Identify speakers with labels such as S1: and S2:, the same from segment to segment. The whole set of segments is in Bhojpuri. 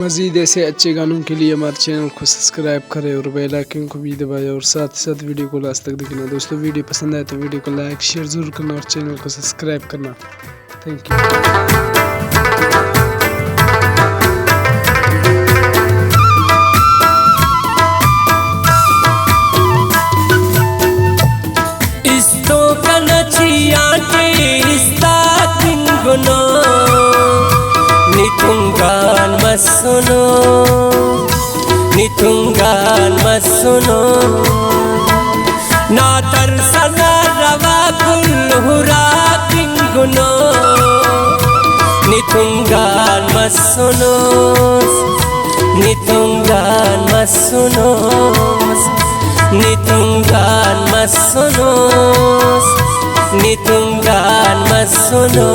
S1: मज़ीद ऐसे अच्छे गानों के लिए हमारे चैनल को सब्सक्राइब करें और बेल आइकन को भी दबाएं और साथ ही साथ वीडियो को लास्ट तक देखना। दोस्तों वीडियो पसंद आए तो वीडियो को लाइक शेयर ज़रूर करना और चैनल को सब्सक्राइब करना। Thank you.
S2: Nitungan masuno, nitungan masuno, na tarsana rawa kulhura pinguno. Nitungan masuno, nitungan masuno, nitungan masuno, nitungan masuno.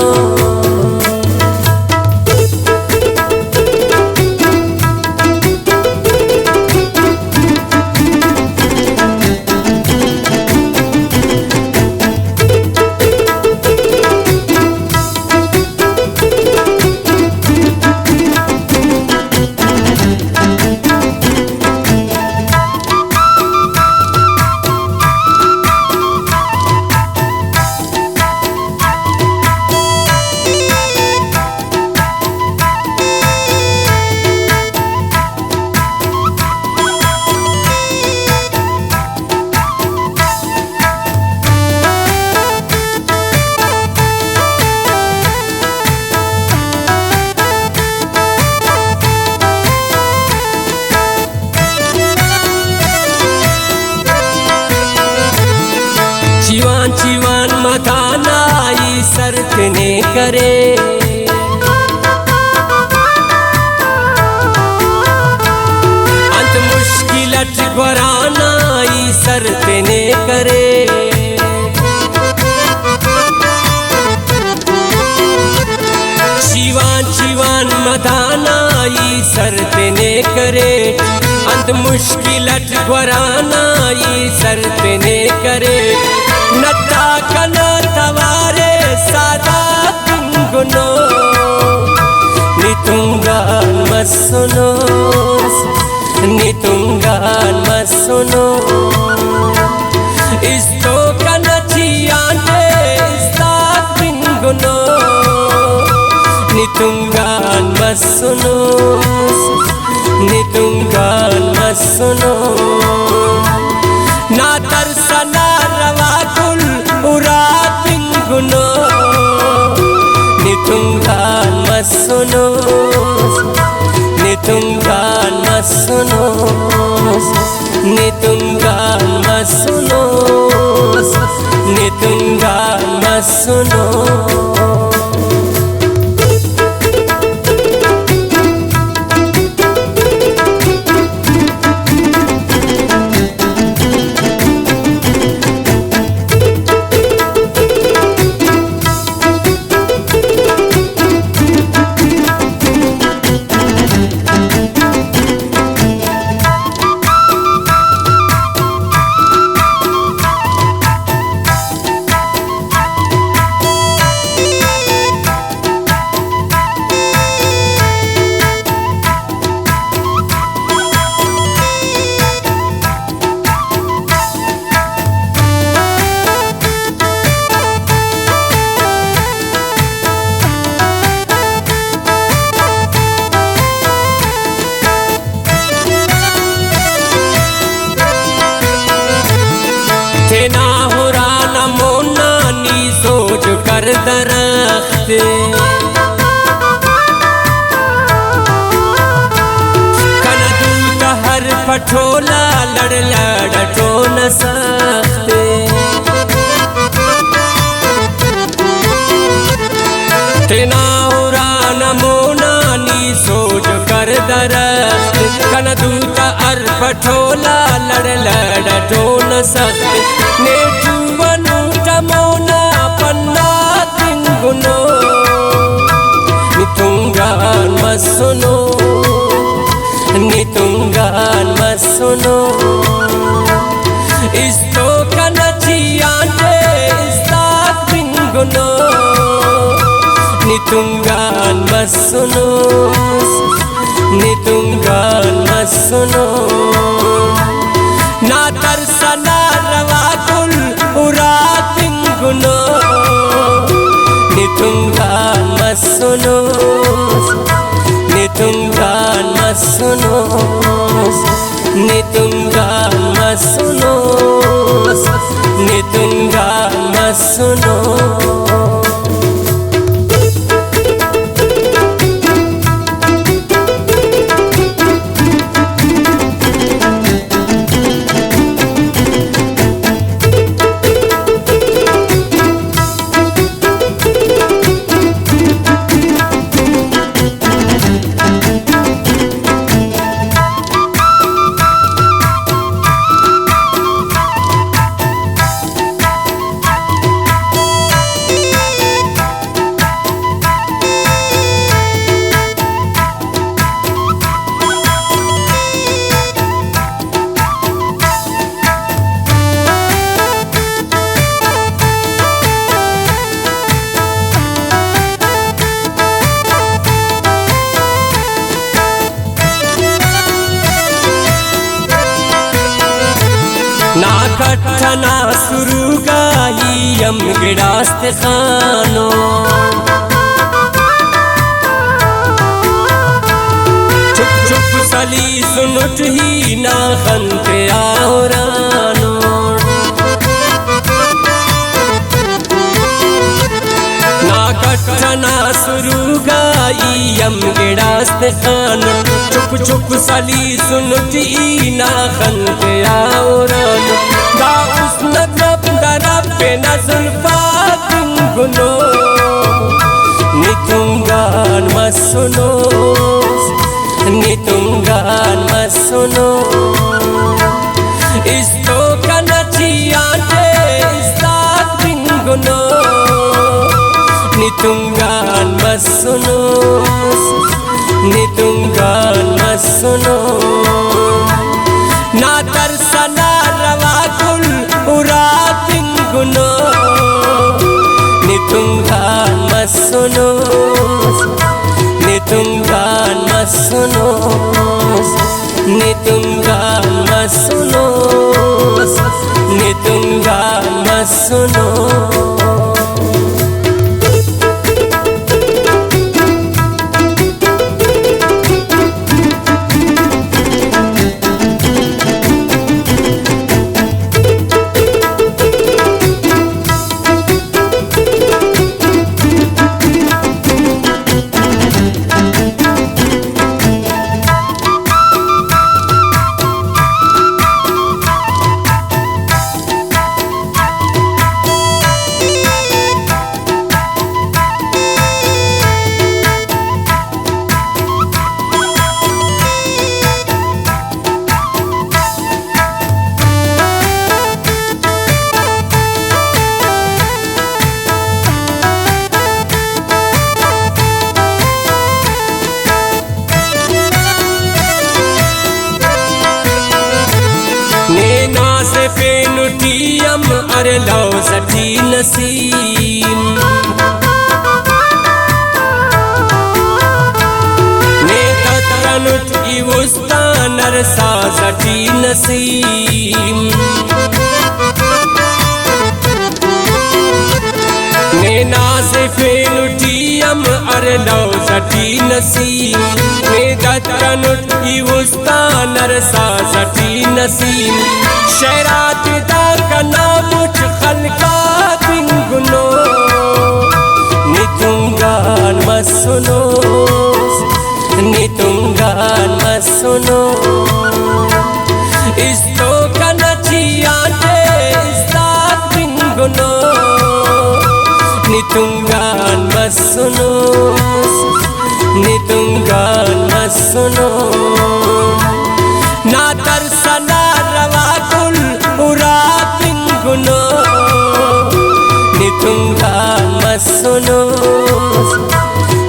S2: चिवान चिवान Matana ई सरतने करे अंत मुश्किलत वराना ई सरतने करे चिवान चिवान मताना ई सरतने करे अंत मुश्किलत वराना ई सरतने करे नत्ता कना तवारे सादा गुनो नितुंगान मसुनो नितुंगान मसुनो इस्तो कना चियाने इस्ता गुनो नितुंगान मसुनो नितुंगान मसुनो ना तरसना रवा कुल उरा पिंगुनो नितुंगान मसुनो नितुंगान मसुनो नितुंगान मसुनो नितुंगान मसुनो ना हुरा न मोना नी सोच कर दरख्ते कन दूत हर पठोला लड़ लड़टो न सकते तेना हुरा न मोना नी सोच कर दरख्त कन दूत हर पठोला लड़ लड़टो न सकते नेटुवनु टमोना पन्ना तिंगुनो नितुंगान मसुनो नितुंगान मसुनो इस्तो कनचियाने इस्ता तिंगुनो नितुंगान मसुनो नितुंगान मसुनो ना तरसना रवाकुल उरातिन गुनो नितुंगान मसुनो नितुंगान मसुनो नितुंगान मसुनो नितुंगान मसुनो ना कट्ठना सुरुगायम गिड़ास्त खानो चुप चुप सली सुनुट ही ना खनते आवरानो ना कट्ठना सुरुगायम गिड़ास्त खानो चुप चुप सली सुनुटी ना खनते आवरानो दा उसने दरब पे नज़ुल्फा गुनो नितुंगान मसुनो नितुंगान मसुनो इस्तो कनचियाटे इस्तात गुनो नितुंगान मसुनो नितुंगान मसुनो ना तरसना रवाकुल उरातिन गुनो नितुंगान मसुनो नितुंगान मसुनो नितुंगान मसुनो नितुंगान मसुनो नैना से फेनुटियम अरे लव सठी नसीम ने ततनुट की उस्तान अरसा सठी नसीम नैना से फेनुटियम अरे लव सठी नसीम ने ततनुट की उस्तान अरसा सठी नसीम शरात दा कना मुझ खलका दिन गुनो नितुंगान मसुनो नितुंगान मसुनो इस्तो कनचियाटे इस्तात दिन गुनो नितुंगान मसुनो नितुंगान मसुनो ना तरसना रवाकुल उरातिन गुनो नितुंगान मसुनो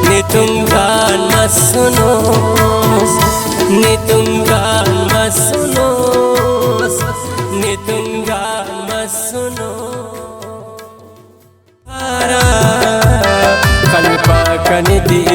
S2: नितुंगान मसुनो नितुंगान मसुनो नितुंगान मसुनो कल्पा कनिदी